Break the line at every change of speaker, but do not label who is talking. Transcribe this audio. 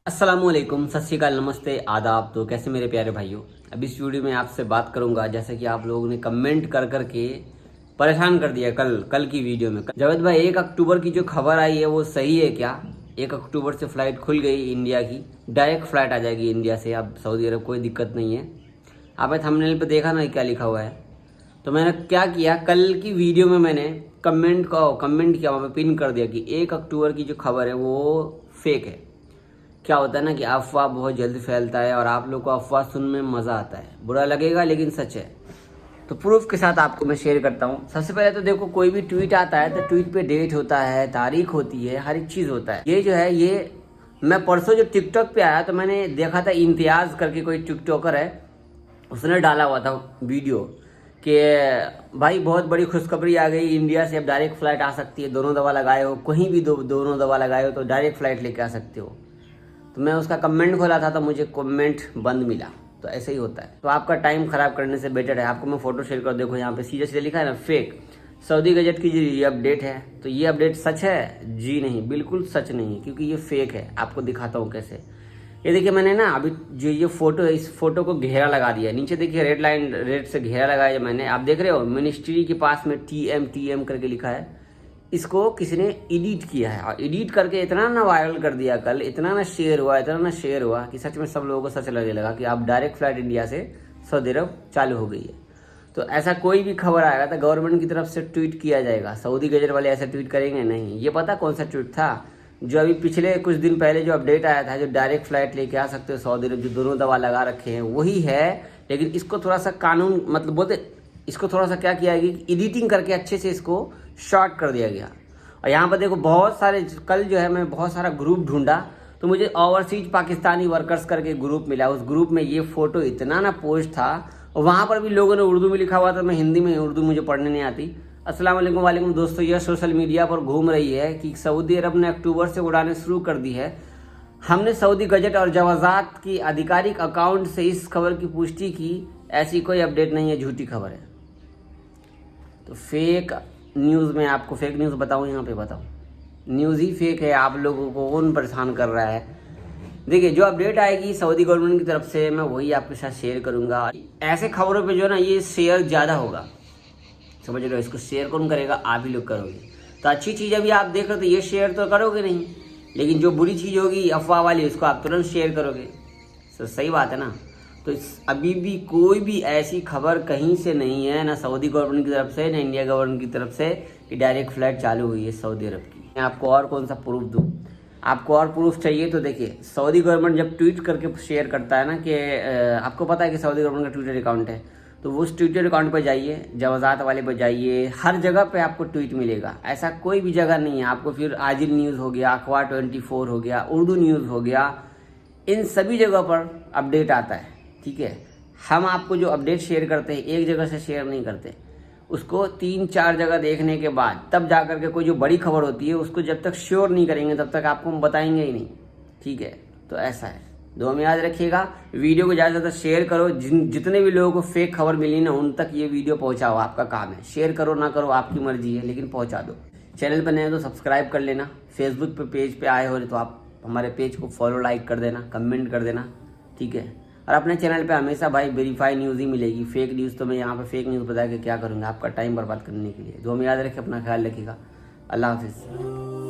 अस्सलामुअलैकुम, सत श्री अकाल, नमस्ते, आदाब। तो कैसे मेरे प्यारे भाइयों, अब इस वीडियो में आपसे बात करूंगा जैसे कि आप लोगों ने कमेंट कर करके परेशान कर दिया कल की वीडियो में। जावेद भाई, 1 अक्टूबर की जो खबर आई है वो सही है क्या? 1 अक्टूबर से फ्लाइट खुल गई इंडिया की, डायरेक्ट फ्लाइट आ जाएगी इंडिया से अब सऊदी अरब, कोई दिक्कत नहीं है। आपने थंबनेल पे देखा ना क्या लिखा हुआ है। तो मैंने क्या किया, कल की वीडियो में मैंने कमेंट किया, वहाँ पे पिन कर दिया कि 1 अक्टूबर की जो खबर है वो फेक है। क्या होता है ना कि अफवाह बहुत जल्दी फैलता है और आप लोग को अफवाह सुनने में मज़ा आता है, बुरा लगेगा लेकिन सच है। तो प्रूफ के साथ आपको मैं शेयर करता हूँ। सबसे पहले तो देखो, कोई भी ट्वीट आता है तो ट्वीट पे डेट होता है, तारीख होती है, हर एक चीज़ होता है। ये जो है, ये मैं परसों जो टिकटॉक पे आया तो मैंने देखा था, इम्तियाज़ करके कोई टिकटॉकर है, उसने डाला हुआ था वीडियो कि भाई बहुत बड़ी खुशखबरी आ गई, इंडिया से अब डायरेक्ट फ्लाइट आ सकती है, दोनों दवा लगाए हो, कहीं भी दोनों दवा लगाए हो तो डायरेक्ट फ्लाइट लेके आ सकते हो। तो मैं उसका कमेंट खोला था तो मुझे कमेंट बंद मिला। तो ऐसे ही होता है। तो आपका टाइम खराब करने से बेटर है, आपको मैं फोटो शेयर कर, देखो यहाँ पे सीधे सीधे लिखा है ना, फेक सऊदी गजट की जो ये अपडेट है। तो ये अपडेट सच है? जी नहीं, बिल्कुल सच नहीं है, क्योंकि ये फेक है। आपको दिखाता हूँ कैसे। ये देखिए, मैंने ना अभी जो ये फोटो है, इस फोटो को घेरा लगा दिया। नीचे देखिए रेड लाइन, रेड से घेरा लगाया मैंने, आप देख रहे हो, मिनिस्ट्री के पास में TM करके लिखा है। इसको किसी ने एडिट किया है और एडिट करके इतना ना वायरल कर दिया कल, इतना ना शेयर हुआ कि सच में सब लोगों को सच लगने लगा कि अब डायरेक्ट फ्लाइट इंडिया से सऊदी अरब चालू हो गई है। तो ऐसा कोई भी खबर आएगा तो गवर्नमेंट की तरफ से ट्वीट किया जाएगा। सऊदी गजट वाले ऐसे ट्वीट करेंगे नहीं। ये पता कौन सा ट्वीट था? जो अभी पिछले कुछ दिन पहले जो अपडेट आया था, जो डायरेक्ट फ्लाइट लेके आ सकते हो सऊदी अरब, जो दोनों दवा लगा रखे हैं, वही है। लेकिन इसको थोड़ा सा कानून, मतलब बोलते, इसको थोड़ा सा क्या किया गया कि एडिटिंग करके अच्छे से इसको शॉर्ट कर दिया गया। और यहाँ पर देखो, बहुत सारे, कल जो है मैं बहुत सारा ग्रुप ढूंढा तो मुझे ओवरसीज पाकिस्तानी वर्कर्स करके ग्रुप मिला। उस ग्रुप में ये फोटो इतना ना पोस्ट था, और वहाँ पर भी लोगों ने उर्दू में लिखा हुआ था। मैं हिंदी में, उर्दू मुझे पढ़ने नहीं आती। अस्सलाम वालेकुम वालेकुम दोस्तों, यह सोशल मीडिया पर घूम रही है कि सऊदी अरब ने अक्टूबर से उड़ानें शुरू कर दी है। हमने सऊदी गजट और जवाजात की आधिकारिक अकाउंट से इस खबर की पुष्टि की। ऐसी कोई अपडेट नहीं है, झूठी खबर है। तो फेक न्यूज़ में आपको फेक न्यूज़ बताऊं, यहाँ पे बताऊं, न्यूज़ ही फेक है। आप लोगों को कौन परेशान कर रहा है? देखिए, जो अपडेट आएगी सऊदी गवर्नमेंट की तरफ से, मैं वही आपके साथ शेयर करूंगा। ऐसे खबरों पे जो है ना, ये शेयर ज़्यादा होगा, समझ रहे हो? इसको शेयर कौन करेगा? आप ही लोग करोगे। तो अच्छी चीज़ अभी आप देख रहे हो तो ये शेयर तो करोगे नहीं, लेकिन जो बुरी चीज़ होगी अफवाह वाली, उसको आप तुरंत शेयर करोगे। तो सही बात है ना। तो अभी भी कोई भी ऐसी खबर कहीं से नहीं है, ना सऊदी गवर्नमेंट की तरफ से, ना इंडिया गवर्नमेंट की तरफ से, कि डायरेक्ट फ्लाइट चालू हुई है सऊदी अरब की। मैं आपको और कौन सा प्रूफ दूँ? आपको और प्रूफ चाहिए तो देखिए, सऊदी गवर्नमेंट जब ट्वीट करके शेयर करता है ना कि आपको पता है कि सऊदी गवर्नमेंट का ट्विटर अकाउंट है, तो वो उस ट्विटर अकाउंट पर जाइए, जवाजात वाले पर जाइए, हर जगह पे आपको ट्वीट मिलेगा। ऐसा कोई भी जगह नहीं है। आपको फिर आजिल न्यूज़ हो गया, अखबार 24 हो गया, उर्दू न्यूज़ हो गया, इन सभी जगह पर अपडेट आता है। ठीक है, हम आपको जो अपडेट शेयर करते हैं, एक जगह से शेयर नहीं करते, उसको 3-4 जगह देखने के बाद तब जा करके कोई जो बड़ी खबर होती है, उसको जब तक श्योर नहीं करेंगे तब तक आपको हम बताएंगे ही नहीं। ठीक है, तो ऐसा है। दो में याद रखिएगा, वीडियो को ज़्यादा से ज़्यादा शेयर करो। जितने भी लोगों को फेक खबर मिली ना, उन तक ये वीडियो पहुँचाओ। आपका काम है, शेयर करो ना करो आपकी मर्जी है, लेकिन पहुँचा दो। चैनल पर नए हो तो सब्सक्राइब कर लेना। फेसबुक पे पेज पे आए हो तो आप हमारे पेज को फॉलो, लाइक कर देना, कमेंट कर देना। ठीक है, और अपने चैनल पे हमेशा भाई वेरीफाई न्यूज़ ही मिलेगी। फेक न्यूज़ तो मैं यहाँ पे फेक न्यूज़ बता के क्या करूँगा आपका टाइम बर्बाद करने के लिए। दो में याद रखें, अपना ख्याल रखिएगा। अल्लाह हाफिज़।